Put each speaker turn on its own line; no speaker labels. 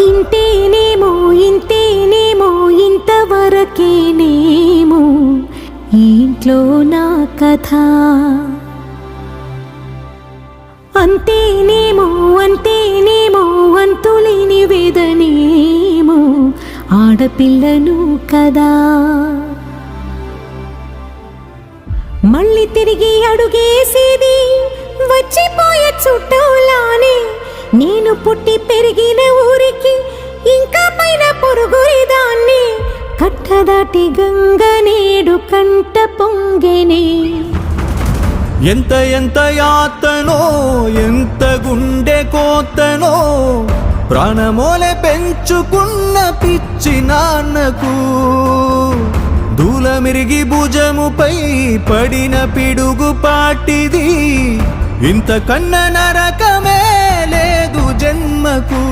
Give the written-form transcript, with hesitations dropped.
ఇంతేనేమో ఇంతేనేమో ఇంతవరకేనేమో ఈ ఇంట్లో నా కథ. అంతేనేమో అంతేనేమో అంతులేని వేదనేమో ఆడపిల్లను కదా. మళ్ళీ తిరిగి అడుగేసేది వచ్చిపోయే చుట్టూలానే. నేను పుట్టి పెరిగిన ఊరికి ఇంకా పైన పొరుగుదాన్ని. కట్టదాటి గంగ నేడు కంట పొంగెనే.
ఎంత ఎంత యాతనో ఎంత గుండె కోతనో ప్రాణమోలే పెంచుకున్న పిచ్చి నాన్నకు. దూలమిరిగి భుజముపై పడిన పిడుగు పాటిది. ఇంతకన్నా నరకమే లేదు జన్మకు.